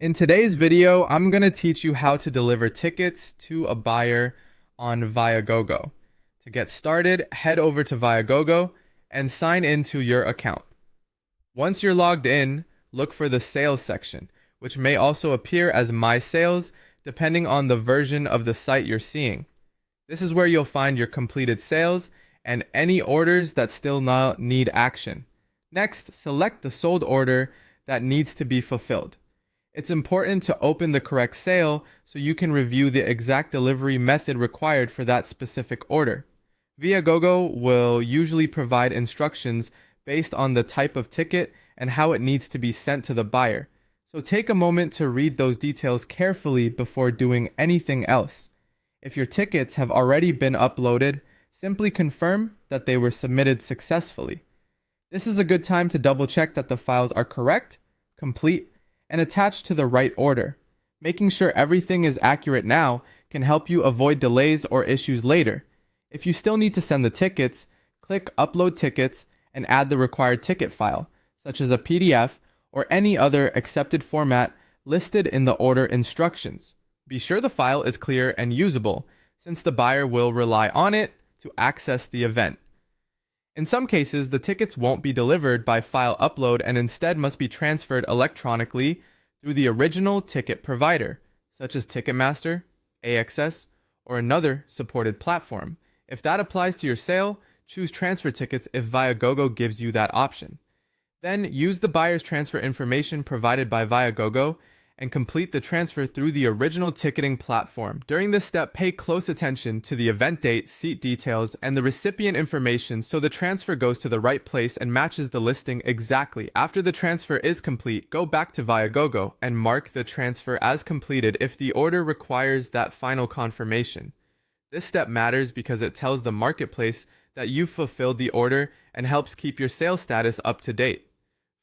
In today's video, I'm going to teach you how to deliver tickets to a buyer on Viagogo. To get started, head over to Viagogo and sign into your account. Once you're logged in, look for the sales section, which may also appear as My Sales depending on the version of the site you're seeing. This is where you'll find your completed sales and any orders that still need action. Next, select the sold order that needs to be fulfilled. It's important to open the correct sale so you can review the exact delivery method required for that specific order. Viagogo will usually provide instructions based on the type of ticket and how it needs to be sent to the buyer. So take a moment to read those details carefully before doing anything else. If your tickets have already been uploaded, simply confirm that they were submitted successfully. This is a good time to double check that the files are correct, complete, and attached to the right order. Making sure everything is accurate now can help you avoid delays or issues later. If you still need to send the tickets, click Upload Tickets and add the required ticket file, such as a PDF or any other accepted format listed in the order instructions. Be sure the file is clear and usable, since the buyer will rely on it to access the event. In some cases, the tickets won't be delivered by file upload and instead must be transferred electronically through the original ticket provider, such as Ticketmaster, AXS, or another supported platform. If that applies to your sale, choose transfer tickets if Viagogo gives you that option. Then use the buyer's transfer information provided by Viagogo and complete the transfer through the original ticketing platform. During this step, pay close attention to the event date, seat details, and the recipient information so the transfer goes to the right place and matches the listing exactly. After the transfer is complete, go back to Viagogo and mark the transfer as completed if the order requires that final confirmation. This step matters because it tells the marketplace that you've fulfilled the order and helps keep your sales status up to date.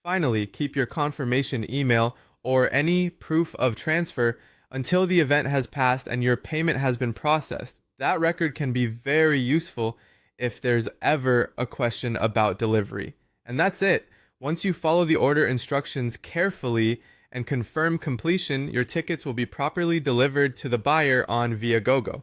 Finally, keep your confirmation email or any proof of transfer until the event has passed and your payment has been processed. That record can be very useful if there's ever a question about delivery. And that's it. Once you follow the order instructions carefully and confirm completion, your tickets will be properly delivered to the buyer on Viagogo.